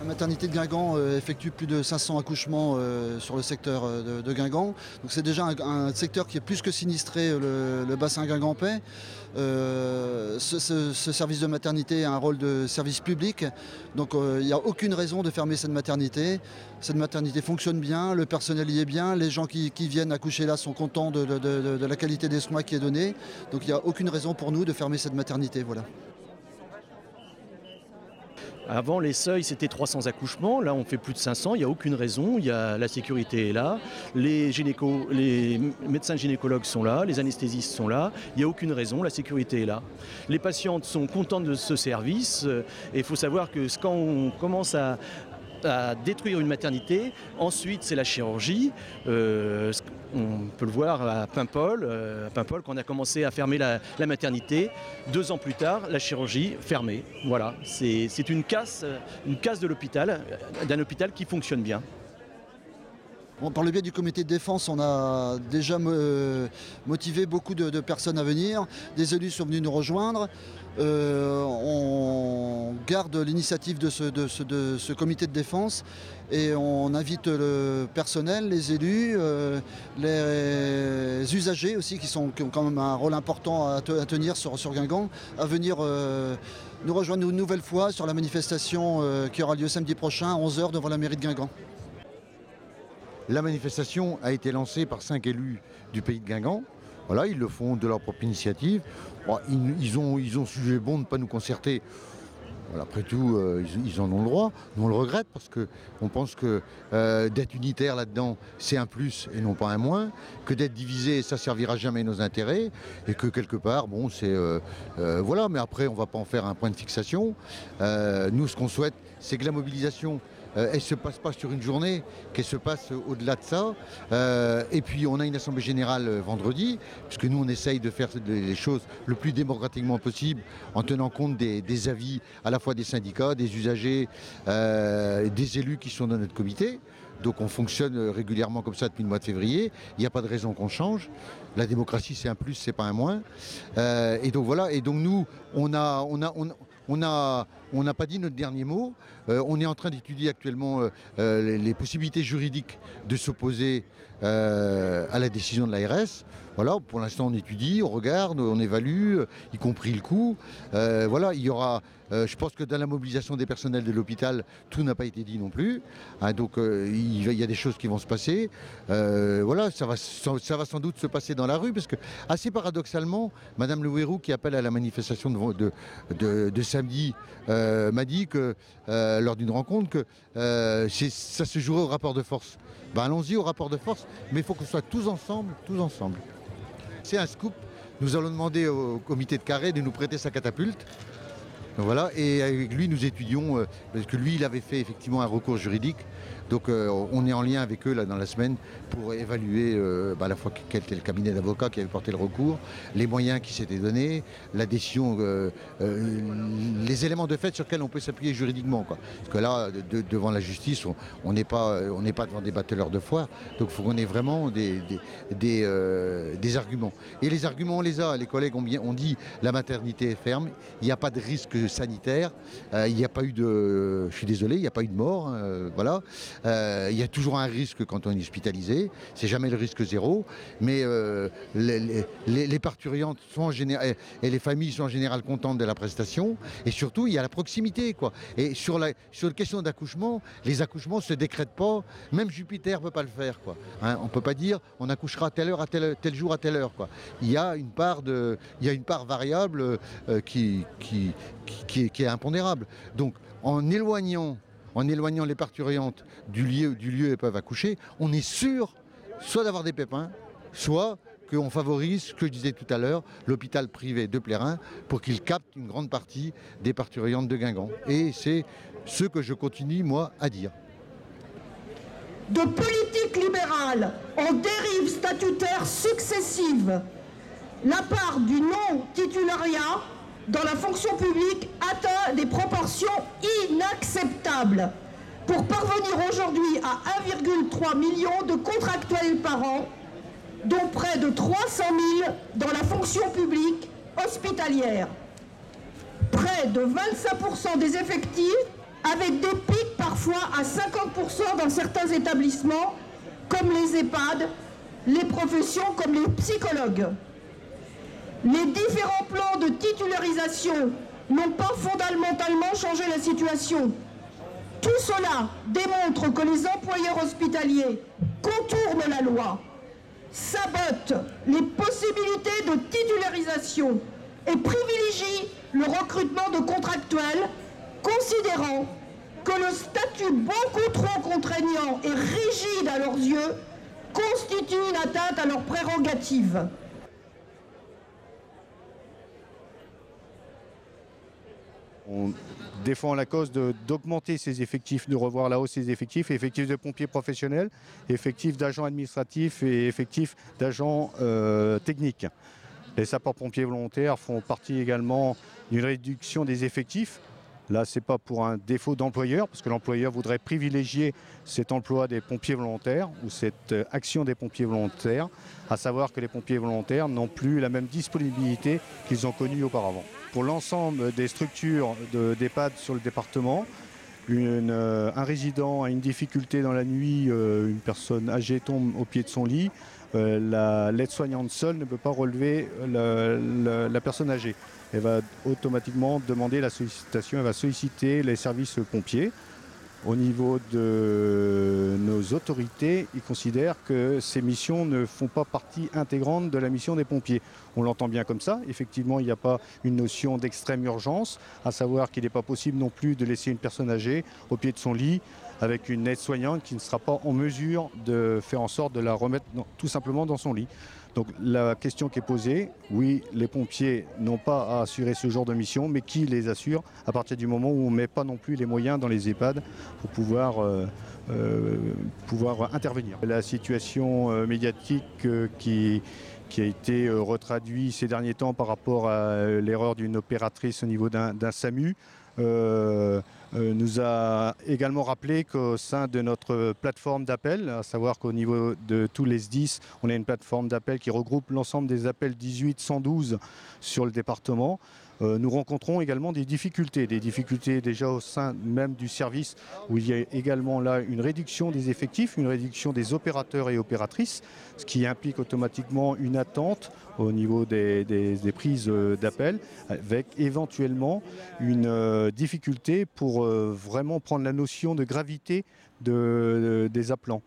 maternité de Guingamp effectue plus de 500 accouchements sur le secteur de Guingamp. Donc c'est déjà un secteur qui est plus que sinistré, le bassin guingampais. Ce service de maternité a un rôle de service public. Donc il n'y a aucune raison de fermer cette maternité. Cette maternité fonctionne bien, le personnel y est bien, les gens qui viennent accoucher là sont contents de la qualité des soins qui est donnée. Donc il n'y a aucune raison pour nous de fermer cette maternité. Voilà. Avant, les seuils, c'était 300 accouchements. Là, on fait plus de 500. Il n'y a aucune raison. La sécurité est là. Les médecins gynécologues sont là. Les anesthésistes sont là. Il n'y a aucune raison. La sécurité est là. Les patientes sont contentes de ce service. Et il faut savoir que quand on commence à détruire une maternité, ensuite c'est la chirurgie. On peut le voir à Paimpol, quand on a commencé à fermer la maternité. 2 ans plus tard, la chirurgie fermée. Voilà, c'est une casse de l'hôpital, d'un hôpital qui fonctionne bien. Bon, par le biais du comité de défense, on a déjà motivé beaucoup de personnes à venir. Des élus sont venus nous rejoindre. On garde l'initiative de ce comité de défense et on invite le personnel, les élus, les usagers aussi qui ont quand même un rôle important à tenir sur Guingamp, à venir nous rejoindre une nouvelle fois sur la manifestation qui aura lieu samedi prochain à 11h devant la mairie de Guingamp. La manifestation a été lancée par 5 élus du pays de Guingamp. Voilà, ils le font de leur propre initiative. Bon, ils ont jugé bon de ne pas nous concerter. Voilà, après tout, ils en ont le droit. Nous, on le regrette parce qu'on pense que d'être unitaire là-dedans, c'est un plus et non pas un moins. Que d'être divisé, ça ne servira jamais nos intérêts. Et que quelque part, bon, c'est... voilà, mais après, on ne va pas en faire un point de fixation. Nous, ce qu'on souhaite, c'est que la mobilisation... elle ne se passe pas sur une journée, qu'elle se passe au-delà de ça. Et puis on a une assemblée générale vendredi, puisque nous on essaye de faire les choses le plus démocratiquement possible, en tenant compte des avis à la fois des syndicats, des usagers, des élus qui sont dans notre comité. Donc on fonctionne régulièrement comme ça depuis le mois de février. Il n'y a pas de raison qu'on change. La démocratie c'est un plus, c'est pas un moins. Et donc voilà. Et donc nous, on n'a pas dit notre dernier mot. On est en train d'étudier actuellement les possibilités juridiques de s'opposer à la décision de l'ARS. Voilà, pour l'instant on étudie, on regarde, on évalue, y compris le coût. Voilà, il y aura, je pense que dans la mobilisation des personnels de l'hôpital, tout n'a pas été dit non plus. Hein, donc il y a des choses qui vont se passer. Voilà, ça va sans doute se passer dans la rue, parce que assez paradoxalement, Madame Le Houerou, qui appelle à la manifestation de samedi, m'a dit que lors d'une rencontre que ça se jouerait au rapport de force. Ben, allons-y au rapport de force, mais il faut qu'on soit tous ensemble. C'est un scoop. Nous allons demander au comité de Carré de nous prêter sa catapulte. Donc voilà, et avec lui, nous étudions, parce que lui, il avait fait effectivement un recours juridique. Donc on est en lien avec eux là dans la semaine pour évaluer à la fois quel était le cabinet d'avocats qui avait porté le recours, les moyens qui s'étaient donnés, la décision, les éléments de fait sur lesquels on peut s'appuyer juridiquement, quoi. Parce que là, devant la justice, on n'est pas devant des batteleurs de foire, donc il faut qu'on ait vraiment des arguments. Et les arguments, on les a. Les collègues ont dit la maternité est ferme, il n'y a pas de risque sanitaire, il n'y a pas eu de... Je suis désolé, il n'y a pas eu de mort, voilà. Il y a toujours un risque quand on est hospitalisé, c'est jamais le risque zéro, mais les parturiantes sont en général, et les familles sont en général contentes de la prestation, et surtout il y a la proximité, quoi. Et sur la question d'accouchement, les accouchements ne se décrètent pas, même Jupiter ne peut pas le faire, quoi. Hein, on ne peut pas dire on accouchera à telle heure, tel jour, à telle heure, quoi. Il y a une part variable qui est impondérable. Donc en éloignant les parturiantes du lieu où elles peuvent accoucher, on est sûr soit d'avoir des pépins, soit qu'on favorise, ce que je disais tout à l'heure, l'hôpital privé de Plérin pour qu'il capte une grande partie des parturiantes de Guingamp. Et c'est ce que je continue, moi, à dire. De politique libérale en dérive statutaire successive, la part du non-titulariat dans la fonction publique atteint des proportions inacceptables pour parvenir aujourd'hui à 1,3 million de contractuels par an, dont près de 300 000 dans la fonction publique hospitalière. Près de 25% des effectifs avec des pics parfois à 50% dans certains établissements, comme les EHPAD, les professions comme les psychologues. Les différents plans de titularisation n'ont pas fondamentalement changé la situation. Tout cela démontre que les employeurs hospitaliers contournent la loi, sabotent les possibilités de titularisation et privilégient le recrutement de contractuels, considérant que le statut beaucoup trop contraignant et rigide à leurs yeux constitue une atteinte à leurs prérogatives. On défend la cause d'augmenter ces effectifs, de revoir la hausse des effectifs, effectifs de pompiers professionnels, effectifs d'agents administratifs et effectifs d'agents techniques. Les sapeurs-pompiers volontaires font partie également d'une réduction des effectifs. Là, ce n'est pas pour un défaut d'employeur, parce que l'employeur voudrait privilégier cet emploi des pompiers volontaires ou cette action des pompiers volontaires, à savoir que les pompiers volontaires n'ont plus la même disponibilité qu'ils ont connue auparavant. Pour l'ensemble des structures d'EHPAD sur le département, un résident a une difficulté dans la nuit, une personne âgée tombe au pied de son lit, l'aide-soignante seule ne peut pas relever la personne âgée. Elle va automatiquement demander la sollicitation, elle va solliciter les services pompiers. Au niveau de nos autorités, ils considèrent que ces missions ne font pas partie intégrante de la mission des pompiers. On l'entend bien comme ça. Effectivement, il n'y a pas une notion d'extrême urgence, à savoir qu'il n'est pas possible non plus de laisser une personne âgée au pied de son lit avec une aide-soignante qui ne sera pas en mesure de faire en sorte de la remettre tout simplement dans son lit. Donc la question qui est posée, oui, les pompiers n'ont pas à assurer ce genre de mission, mais qui les assure à partir du moment où on ne met pas non plus les moyens dans les EHPAD pour pouvoir intervenir. La situation médiatique qui a été retraduite ces derniers temps par rapport à l'erreur d'une opératrice au niveau d'un SAMU, nous a également rappelé qu'au sein de notre plateforme d'appel, à savoir qu'au niveau de tous les SDIS, on a une plateforme d'appel qui regroupe l'ensemble des appels 18-112 sur le département. Nous rencontrons également des difficultés déjà au sein même du service où il y a également là une réduction des effectifs, une réduction des opérateurs et opératrices, ce qui implique automatiquement une attente au niveau des prises d'appel, avec éventuellement une difficulté pour vraiment prendre la notion de gravité des appelants.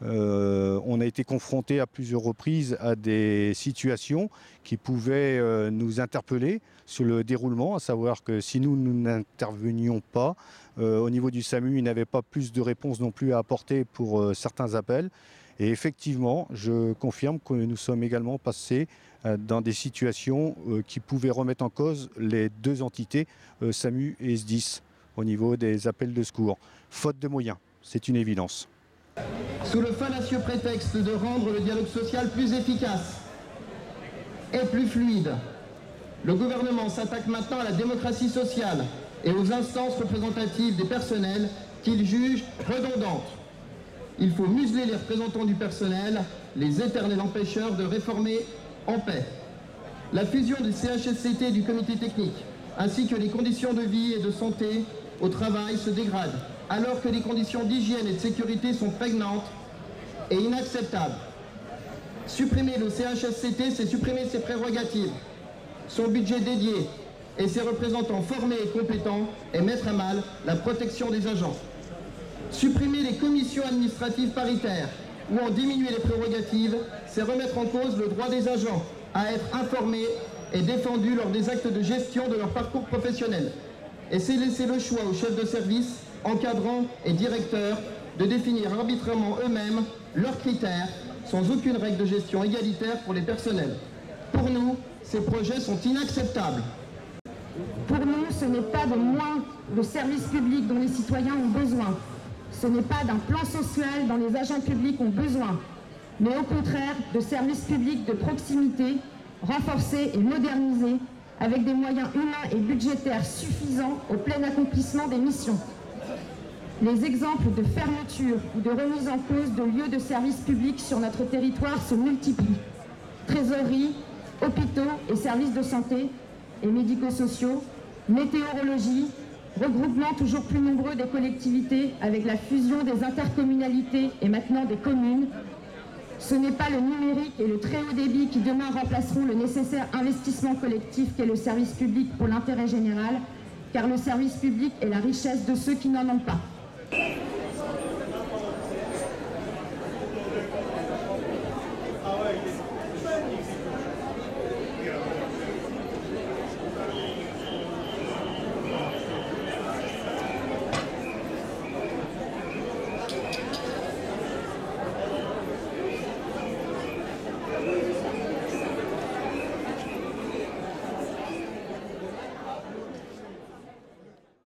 On a été confronté à plusieurs reprises à des situations qui pouvaient nous interpeller sur le déroulement, à savoir que si nous n'intervenions pas, au niveau du SAMU, il n'avait pas plus de réponses non plus à apporter pour certains appels. Et effectivement, je confirme que nous sommes également passés dans des situations qui pouvaient remettre en cause les deux entités, SAMU et SDIS, au niveau des appels de secours. Faute de moyens, c'est une évidence. Sous le fallacieux prétexte de rendre le dialogue social plus efficace et plus fluide, le gouvernement s'attaque maintenant à la démocratie sociale et aux instances représentatives des personnels qu'il juge redondantes. Il faut museler les représentants du personnel, les éternels empêcheurs de réformer en paix. La fusion du CHSCT et du comité technique, ainsi que les conditions de vie et de santé au travail se dégradent, alors que les conditions d'hygiène et de sécurité sont prégnantes et inacceptables. Supprimer le CHSCT, c'est supprimer ses prérogatives, son budget dédié et ses représentants formés et compétents et mettre à mal la protection des agents. Supprimer les commissions administratives paritaires ou en diminuer les prérogatives, c'est remettre en cause le droit des agents à être informés et défendus lors des actes de gestion de leur parcours professionnel. Et c'est laisser le choix aux chefs de service, encadrants et directeurs de définir arbitrairement eux-mêmes leurs critères sans aucune règle de gestion égalitaire pour les personnels. Pour nous, ces projets sont inacceptables. Pour nous, ce n'est pas de moins de services publics dont les citoyens ont besoin. Ce n'est pas d'un plan social dont les agents publics ont besoin, mais au contraire de services publics de proximité, renforcés et modernisés, avec des moyens humains et budgétaires suffisants au plein accomplissement des missions. Les exemples de fermeture ou de remise en cause de lieux de services publics sur notre territoire se multiplient. Trésorerie, hôpitaux et services de santé et médico-sociaux, météorologie, regroupement toujours plus nombreux des collectivités avec la fusion des intercommunalités et maintenant des communes. Ce n'est pas le numérique et le très haut débit qui demain remplaceront le nécessaire investissement collectif qu'est le service public pour l'intérêt général, car le service public est la richesse de ceux qui n'en ont pas.